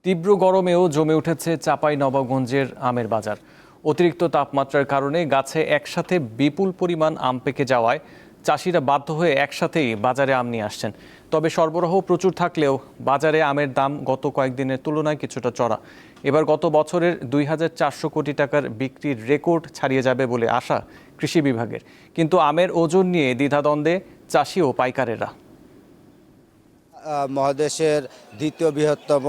তীব্র গরমেও জমে উঠেছে চাঁপাইনবাবগঞ্জের আমের বাজার। অতিরিক্ত তাপমাত্রার কারণে গাছে একসাথে বিপুল পরিমাণ আম পেকে যাওয়ায় চাষিরা বাধ্য হয়ে একসাথেই বাজারে আম নিয়ে আসছেন। তবে সরবরাহ প্রচুর থাকলেও বাজারে আমের দাম গত কয়েকদিনের তুলনায় কিছুটা চড়া। এবার গত বছরের ২,৪০০ কোটি টাকার বিক্রির রেকর্ড ছাড়িয়ে যাবে বলে আশা কৃষি বিভাগের। কিন্তু আমের ওজন নিয়ে দ্বিধাদ্বন্দ্বে চাষি ও পাইকারেরা। মহাদেশের দ্বিতীয় বৃহত্তম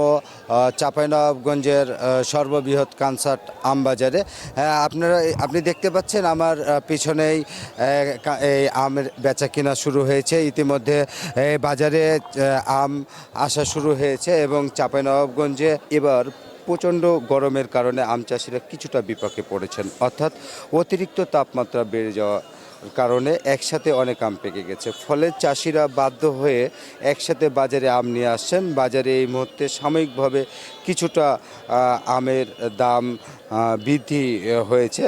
চাঁপাইনবাবগঞ্জের সর্ববৃহৎ কনসার্ট আম বাজারে আপনি দেখতে পাচ্ছেন আমার পিছনেই এই আমের বেচা কিনা শুরু হয়েছে। ইতিমধ্যে বাজারে আম আসা শুরু হয়েছে এবং চাঁপাইনবাবগঞ্জে এবার প্রচণ্ড গরমের কারণে আম চাষিরা কিছুটা বিপাকে পড়েছেন, অর্থাৎ অতিরিক্ত তাপমাত্রা বেড়ে যাওয়া কারণে একসাথে অনেক আম পেকে গেছে। ফলে চাষিরা বাধ্য হয়ে একসাথে বাজারে আম নিয়ে আসছেন। বাজারে এই মুহূর্তে সাময়িকভাবে কিছুটা আমের দাম বৃদ্ধি হয়েছে।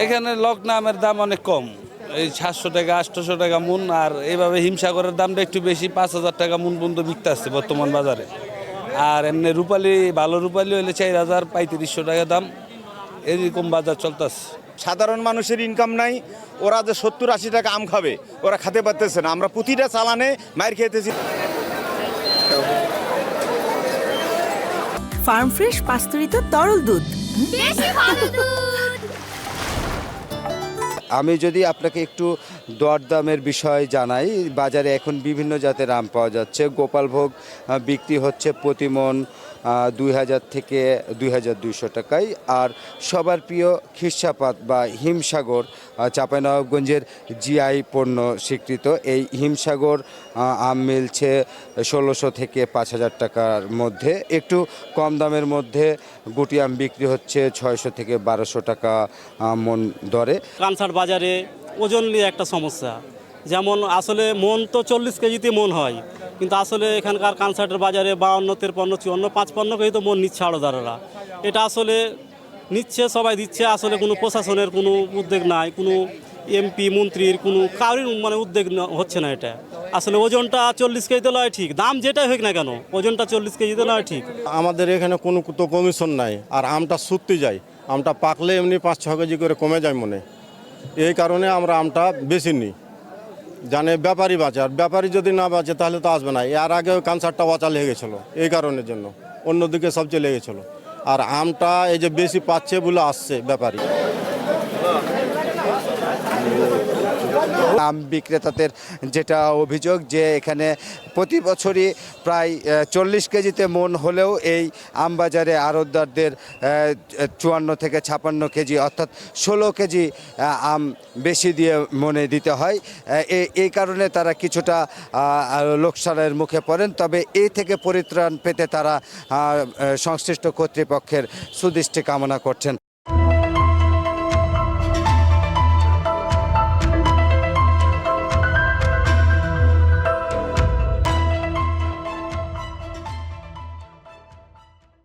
এখানে লগ্না আমের দাম অনেক কম, এই 700 টাকা 800 টাকা মুন। আর এইভাবে হিমসাগরের দামটা একটু বেশি, 5,000 টাকা মুন পর্যন্ত বিকতে আসছে বর্তমান বাজারে। আর এমনি রূপালি, ভালো রূপালি হলে 4,000 3500 টাকা দাম, এরকম বাজার চলতেছে। সাধারণ মানুষের ইনকাম নাই, ওরা যে 70-80 টাকা আম খাবে ওরা খেতে পারতেছে না। আমরা প্রতিটা চালানে মার খেতেছি। ফার্ম ফ্রেশ পাস্তুরিত তরল দুধ, বেশি ভালো দুধ। আমি যদি আপনাকে একটু দরদামের বিষয় জানাই, বাজারে এখন বিভিন্ন জাতের আম পাওয়া যাচ্ছে। গোপালভোগ বিক্রি হচ্ছে প্রতি মণ 2,000 থেকে 2,200 টাকায়। আর সবার প্রিয় খিরসাপাত বা হিমসাগর, চাঁপাইনবাবগঞ্জের জিআই পণ্য স্বীকৃত এই হিমসাগর আম মিলছে 1,600 থেকে 5,000 টাকার মধ্যে। একটু কম দামের মধ্যে গুটি আম বিক্রি হচ্ছে 600 থেকে 1,200 টাকা মণ দরে। কানসার্ট বাজারে ওজন নিয়ে একটা সমস্যা, যেমন আসলে মন তো 40 কেজিতে মন হয়, কিন্তু আসলে এখানকার কানসার্টের বাজারে 52, 53, 54, 55 কেজি তো মন নিচ্ছে আড়তদারেরা। এটা আসলে নিচ্ছে, সবাই দিচ্ছে, আসলে কোনো প্রশাসনের কোনো উদ্যোগ নাই, কোনো এমপি মন্ত্রীর কোনো কারোর উদ্যোগ হচ্ছে না। এটা আসলে ওজনটা 40 কেজিতে লয় ঠিক, দাম যেটাই হোক না কেন ওজনটা 40 কেজিতে লয় ঠিক। আমাদের এখানে কোনো তো কমিশন নাই, আর আমটা সত্যি যায়, আমটা পাকলে এমনি 5-6 কেজি করে কমে যায় মনে। এই কারণে আমরা আমটা বেশি নিই, জানে ব্যাপারী বাঁচে, আর ব্যাপারী যদি না বাঁচে তাহলে তো আসবে না। এর আগে কানসারটা অচল হয়ে গেছিলো এই কারণের জন্য, অন্যদিকে সব চলে গেছিলো। আর আমটা এই যে বেশি পাচ্ছে বলে আসছে ব্যাপারী। আম বিক্রেতাদের যেটা অভিযোগ যে এখানে প্রতি বছরই প্রায় 40 কেজিতে মন হলেও এই আম বাজারে আড়তদারদের 54 থেকে 56 কেজি অর্থাৎ 16 কেজি আম বেশি দিয়ে মনে দিতে হয়। এই কারণে তারা কিছুটা লোকসানের মুখে পড়েন। তবে এই থেকে পরিত্রাণ পেতে তারা সংশ্লিষ্ট কর্তৃপক্ষের সুদৃষ্টি কামনা করছেন।